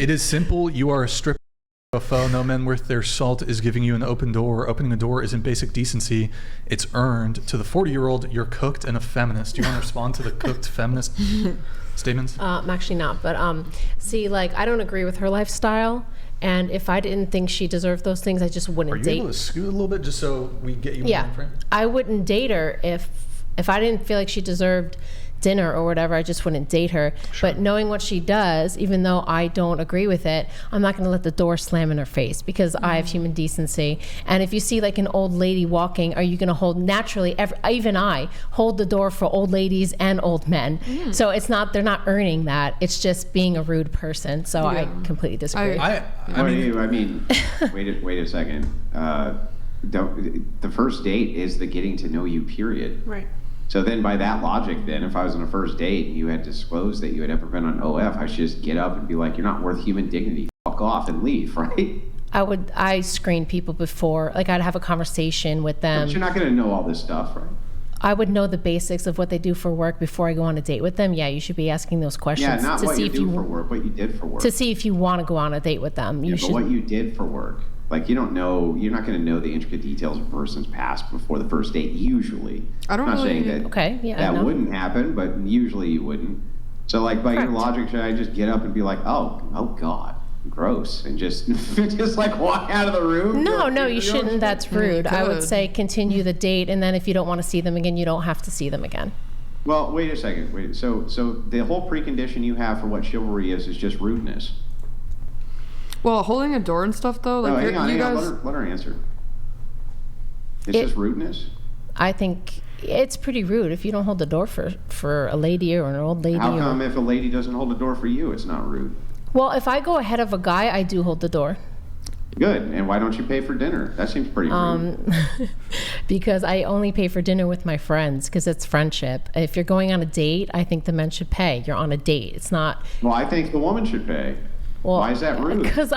It is simple. You are a stripper. A foe, no man worth their salt is giving you an open door. Opening a door isn't basic decency. It's earned. To the 40-year-old, you're cooked and a feminist. Do you want to respond to the cooked feminist statements? I'm actually not. But see, like, I don't agree with her lifestyle. And if I didn't think she deserved those things, I just wouldn't date. Are you able to scoot a little bit just so we get you yeah, in frame? I wouldn't date her if I didn't feel like she deserved dinner or whatever. I just wouldn't date her. Sure. But knowing what she does, even though I don't agree with it, I'm not going to let the door slam in her face because I have human decency. And if you see like an old lady walking, are you going to hold naturally? Even I hold the door for old ladies and old men. So it's not, they're not earning that. It's just being a rude person. So I completely disagree. I mean, wait a second. The first date is the getting to know you period. Right. So then by that logic, then if I was on a first date and you had disclosed that you had ever been on OF, I should just get up and be like, you're not worth human dignity. Fuck off and leave, right? I screen people before, like I'd have a conversation with them. But you're not going to know all this stuff, right? I would know the basics of what they do for work before I go on a date with them. Yeah, you should be asking those questions. Yeah, not to what see you if do for work, what you did for work. To see if you want to go on a date with them. But what you did for work. Like, you don't know, you're not going to know the intricate details of a person's past before the first date, usually. I don't I'm not really, saying that that wouldn't happen, but usually you wouldn't. So, like, by your logic, should I just get up and be like, oh God, gross, and just like walk out of the room? No, you shouldn't. That's rude. I would say continue the date, and then if you don't want to see them again, you don't have to see them again. Well, wait a second. So the whole precondition you have for what chivalry is just rudeness. Well, holding a door and stuff, though, like, hang on, you guys... let her answer. It's just rudeness? I think it's pretty rude if you don't hold the door for a lady or an old lady. How come if a lady doesn't hold the door for you, it's not rude? Well, if I go ahead of a guy, I do hold the door. Good. And why don't you pay for dinner? That seems pretty rude. Because I only pay for dinner with my friends because it's friendship. If you're going on a date, I think the men should pay. You're on a date. It's not... Well, I think the woman should pay. Well, why is that rude? Because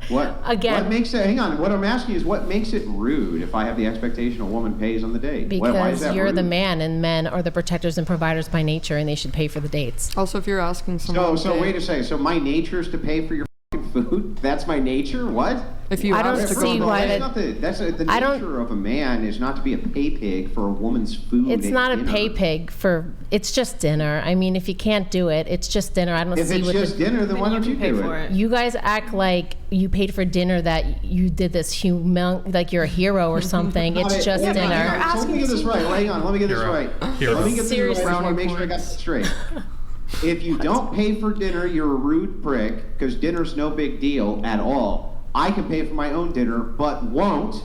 what makes it, hang on, what I'm asking is what makes it rude if I have the expectation a woman pays on the date? Because why is that you're rude? the man and men are the protectors and providers by nature and they should pay for the dates. Also, if you're asking someone... So wait a second, so my nature is to pay for your food? That's my nature? What? If you I don't see why the nature of a man is not to be a pay pig for a woman's food. It's not a pay pig for. It's just dinner. I mean, if you can't do it, it's just dinner. I don't see. If it's just dinner, then why don't you pay for it? You guys act like you paid for dinner, that you did this like you're a hero or something. It's just dinner. So let me get this right. Hang on. Let me get this right. Let me get this right. I want to make sure I got this straight. If you don't pay for dinner, you're a rude prick because dinner's no big deal at all. I can pay for my own dinner, but won't,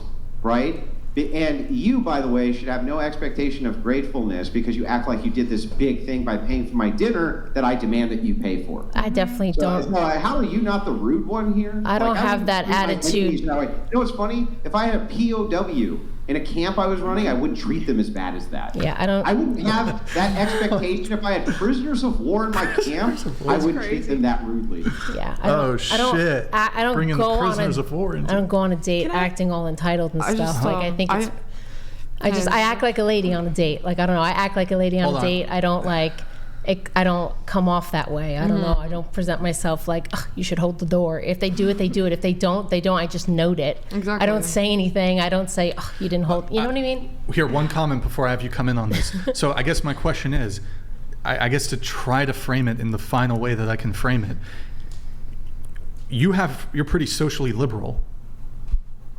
right? And you, by the way, should have no expectation of gratefulness because you act like you did this big thing by paying for my dinner that I demand that you pay for. I definitely don't. So, how are you not the rude one here? I don't have that attitude. You know what's funny? If I had a POW in a camp I was running, I wouldn't treat them as bad as that. Yeah, I wouldn't have that expectation. If I had prisoners of war in my camp, I wouldn't treat them that rudely. Yeah. I don't Bringing go the prisoners of war into. I don't go on a date acting all entitled and stuff. I think it's. I act like a lady on a date. Like, I don't know. I act like a lady on a date. I don't I don't come off that way. I don't know. I don't present myself like, you should hold the door. If they do it, they do it. If they don't, they don't. I just note it. Exactly. I don't say anything. I don't say, you didn't hold. You know what I mean? Here, one comment before I have you come in on this. So I guess my question is, I guess to try to frame it in the final way that I can frame it, you're pretty socially liberal.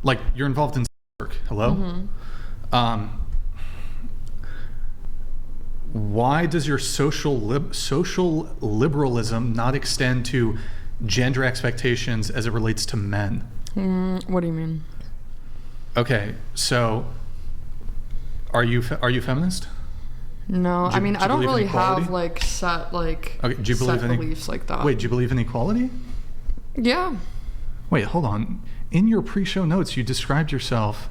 Like, you're involved in work. Hello? Mm-hmm. Why does your social liberalism not extend to gender expectations as it relates to men? What do you mean? Okay, so are you feminist? No, I mean, I don't really have set do you believe in beliefs like that. Wait, do you believe in equality? Yeah. Wait, hold on. In your pre-show notes, you described yourself.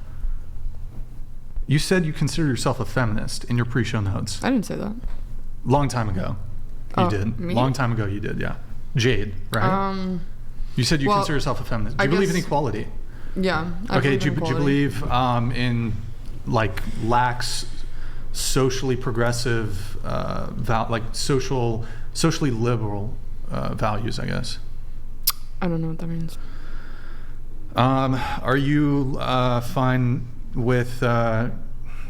You said you consider yourself a feminist in your pre-show notes. I didn't say that. Long time ago, you did. Me? Long time ago, you did. Yeah, Jade, right? You said you consider yourself a feminist. Do you believe in equality? Yeah. Okay. Do you believe in like lax, socially progressive, socially liberal values? I guess. I don't know what that means. Are you fine with... I'm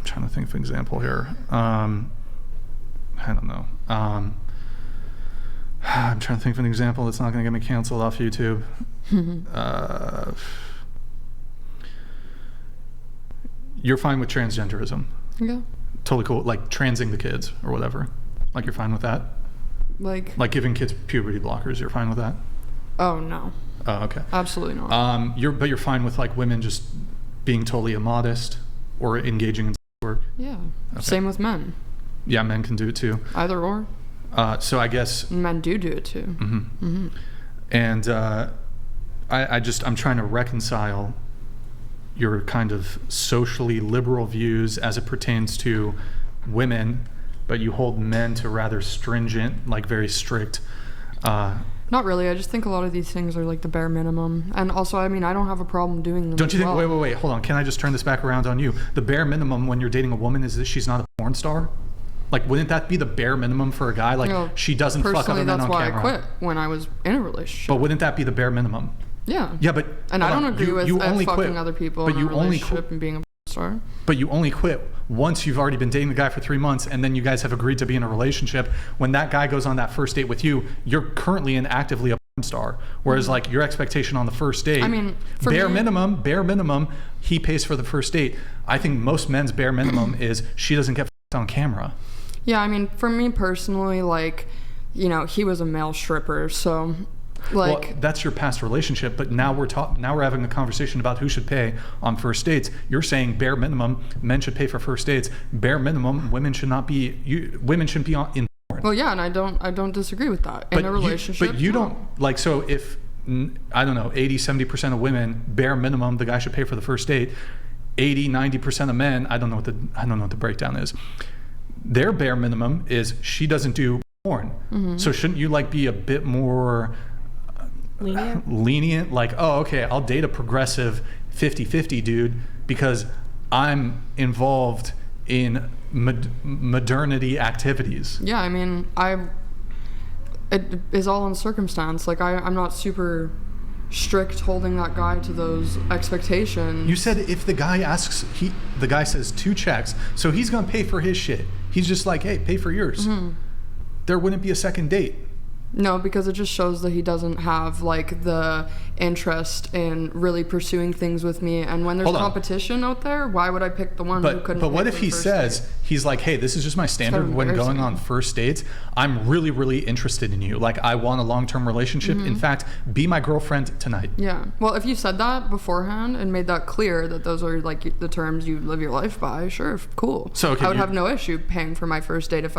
trying to think of an example here. I don't know. I'm trying to think of an example that's not going to get me canceled off YouTube. You're fine with transgenderism? Yeah. Totally cool. Like transing the kids or whatever. Like you're fine with that? Like giving kids puberty blockers. You're fine with that? Oh no. Oh, okay. Absolutely not. You're fine with like women just being totally immodest or engaging in work? Yeah. Okay. Same with men. Yeah, men can do it too. Either or. So I guess men do it too. Mm-hmm. Mm-hmm. And I'm trying to reconcile your kind of socially liberal views as it pertains to women, but you hold men to rather stringent, like very strict. Not really. I just think a lot of these things are like the bare minimum. And also, I mean, I don't have a problem doing them. Don't you think? Wait. Hold on. Can I just turn this back around on you? The bare minimum when you're dating a woman is that she's not a porn star? Like, wouldn't that be the bare minimum for a guy? Like, she doesn't fuck other men on camera. Personally, that's why I quit when I was in a relationship. But wouldn't that be the bare minimum? Yeah. Yeah, but... And I don't agree with fucking other people in a relationship and being a star. But you only quit once you've already been dating the guy for 3 months, and then you guys have agreed to be in a relationship. When that guy goes on that first date with you, you're currently and actively a porn star. Whereas, like, your expectation on the first date... I mean, bare minimum, he pays for the first date. I think most men's bare minimum is she doesn't get f***ed on camera. Yeah, I mean, for me personally, like, you know, he was a male stripper, so... Like, well, that's your past relationship, but now we're having a conversation about who should pay on first dates. You're saying bare minimum, men should pay for first dates. Bare minimum, women shouldn't be in porn. Well, yeah, and I don't disagree with that in a relationship. But you don't like, so if I don't know, 80-70% of women, bare minimum, the guy should pay for the first date. 80-90% of men, I don't know what the breakdown is. Their bare minimum is she doesn't do porn. Mm-hmm. So shouldn't you like be a bit more lenient, like, oh, okay, I'll date a progressive 50-50 dude because I'm involved in modernity activities. Yeah, I mean, it is all in circumstance. Like, I'm not super strict holding that guy to those expectations. You said if the guy asks, the guy says 2 checks, so he's gonna pay for his shit. He's just like, hey, pay for yours. Mm-hmm. There wouldn't be a second date. No, because it just shows that he doesn't have like the interest in really pursuing things with me. And when there's competition out there, why would I pick the one who couldn't? But what if he says, he's like, hey, this is just my standard when going on first dates. I'm really, really interested in you. Like, I want a long-term relationship. Mm-hmm. In fact, be my girlfriend tonight. Yeah. Well, if you said that beforehand and made that clear that those are like the terms you live your life by, sure, cool. So I would have no issue paying for my first date if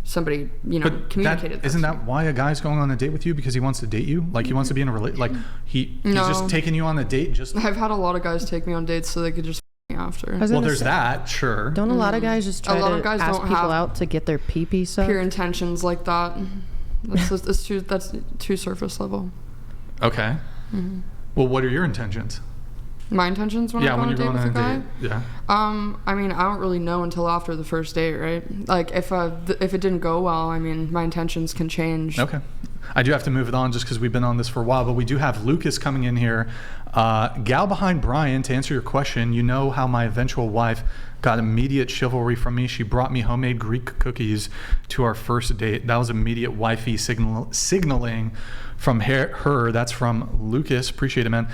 somebody, you know, communicated. Isn't that why a guy's going on a date with you? Because he wants to date you? Like, he wants to be in a relationship? Like, he's just taking you on a date just... I've had a lot of guys take me on dates so they could just f*** me after. Well, there's that, sure. Don't a lot of guys just try to ask people out to get their pee-pee sucked? Pure intentions like that. That's too surface level. Okay. Mm-hmm. Well, what are your intentions? My intentions when I go on a date with a guy? Yeah. I mean, I don't really know until after the first date, right? Like, if it didn't go well, I mean, my intentions can change. Okay. I do have to move it on just because we've been on this for a while, but we do have Lucas coming in here. Gal behind Brian, to answer your question, you know how my eventual wife got immediate chivalry from me. She brought me homemade Greek cookies to our first date. That was immediate wifey signaling from her. That's from Lucas. Appreciate it, man.